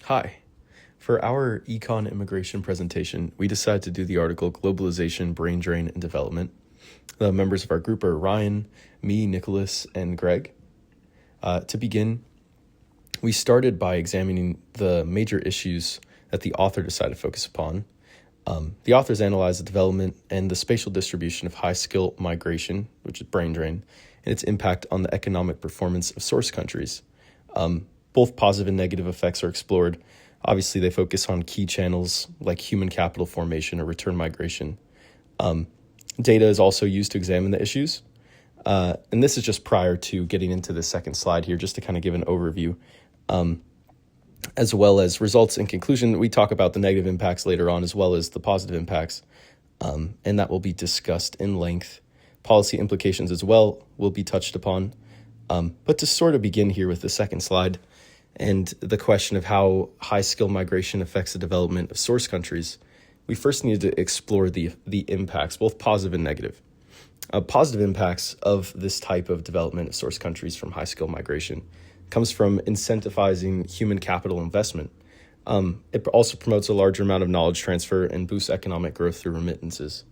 Hi. For our Econ immigration presentation, we decided to do the article Globalization, Brain Drain, and Development. The members of our group are Ryan, me, Nicholas, and Greg. To begin, we started by examining the major issues that the author decided to focus upon. The authors analyzed the development and the spatial distribution of high-skill migration, which is brain drain, and its impact on the economic performance of source countries. Both positive and negative effects are explored. Obviously, they focus on key channels like human capital formation or return migration. Data is also used to examine the issues. And this is just prior to getting into the second slide here, just to kind of give an overview, as well as results and conclusion. We talk about the negative impacts later on, as well as the positive impacts, and that will be discussed in length. Policy implications as well will be touched upon. But to sort of begin here with the second slide, and the question of how high-skill migration affects the development of source countries, we first need to explore the impacts, both positive and negative. Positive impacts of this type of development of source countries from high-skill migration comes from incentivizing human capital investment. It also promotes a larger amount of knowledge transfer and boosts economic growth through remittances.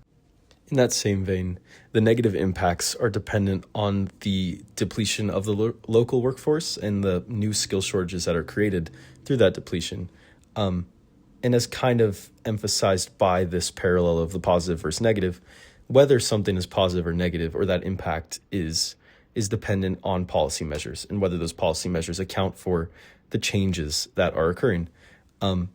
In that same vein, the negative impacts are dependent on the depletion of the local workforce and the new skill shortages that are created through that depletion. And as kind of emphasized by this parallel of the positive versus negative, whether something is positive or negative, or that impact is dependent on policy measures and whether those policy measures account for the changes that are occurring.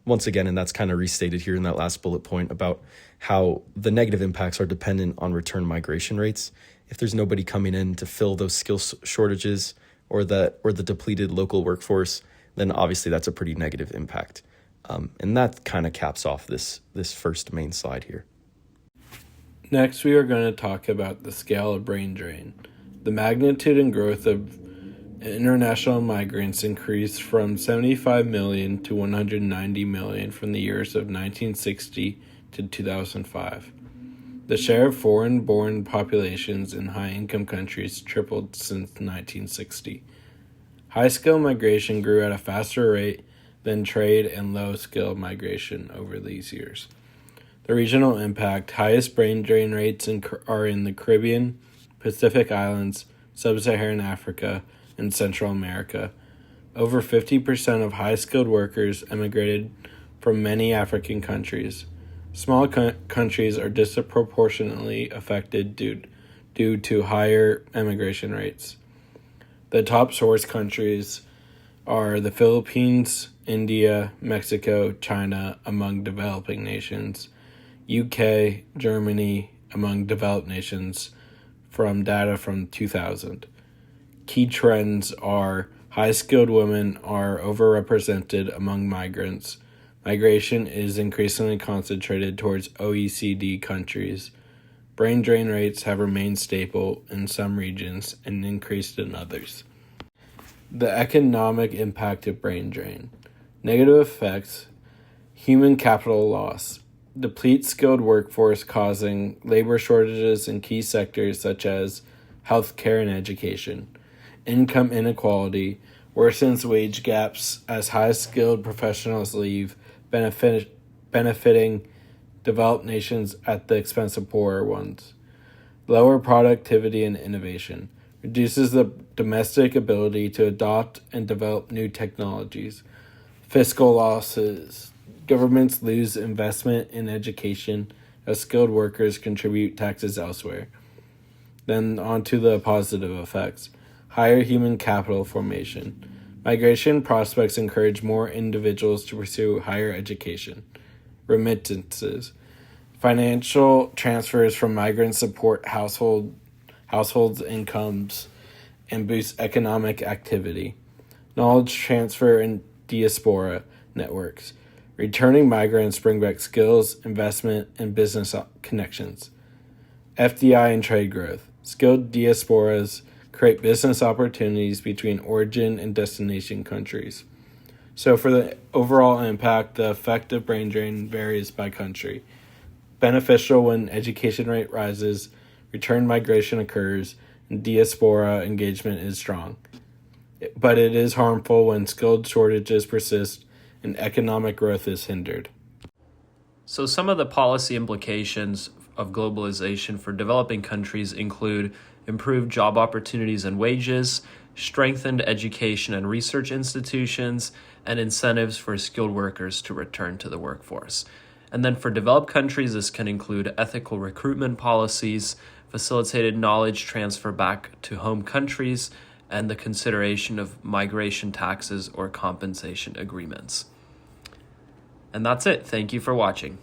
Once again, and that's kind of restated here in that last bullet point about how the negative impacts are dependent on return migration rates. If there's nobody coming in to fill those skill shortages or the depleted local workforce, then obviously that's a pretty negative impact. And that kind of caps off this first main slide here. Next, we are going to talk about the scale of brain drain. The magnitude and growth of international migrants increased from 75 million to 190 million from the years of 1960 to 2005. The share of foreign-born populations in high-income countries tripled since 1960. High-skill migration grew at a faster rate than trade and low-skill migration over these years. The regional impact: highest brain drain rates are in the Caribbean, Pacific Islands, Sub-Saharan Africa, and Central America. Over 50% of high-skilled workers emigrated from many African countries. Small countries are disproportionately affected due to higher emigration rates. The top source countries are the Philippines, India, Mexico, China among developing nations, UK, Germany among developed nations from data from 2000. Key trends are high-skilled women are overrepresented among migrants. Migration is increasingly concentrated towards OECD countries. Brain drain rates have remained stable in some regions and increased in others. The economic impact of brain drain. Negative effects: human capital loss. Deplete skilled workforce, causing labor shortages in key sectors such as healthcare and education. Income inequality worsens wage gaps as high-skilled professionals leave, benefiting developed nations at the expense of poorer ones. Lower productivity and innovation reduces the domestic ability to adopt and develop new technologies. Fiscal losses: governments lose investment in education as skilled workers contribute taxes elsewhere. Then on to the positive effects. Higher human capital formation. Migration prospects encourage more individuals to pursue higher education. Remittances. Financial transfers from migrants support households' incomes and boost economic activity. Knowledge transfer and diaspora networks. Returning migrants bring back skills, investment, and business connections. FDI and trade growth. Skilled diasporas create business opportunities between origin and destination countries. So for the overall impact, the effect of brain drain varies by country. Beneficial when education rate rises, return migration occurs, and diaspora engagement is strong. But it is harmful when skilled shortages persist and economic growth is hindered. So some of the policy implications of globalization for developing countries include improved job opportunities and wages, strengthened education and research institutions, and incentives for skilled workers to return to the workforce. And then for developed countries, this can include ethical recruitment policies, facilitated knowledge transfer back to home countries, and the consideration of migration taxes or compensation agreements. And that's it. Thank you for watching.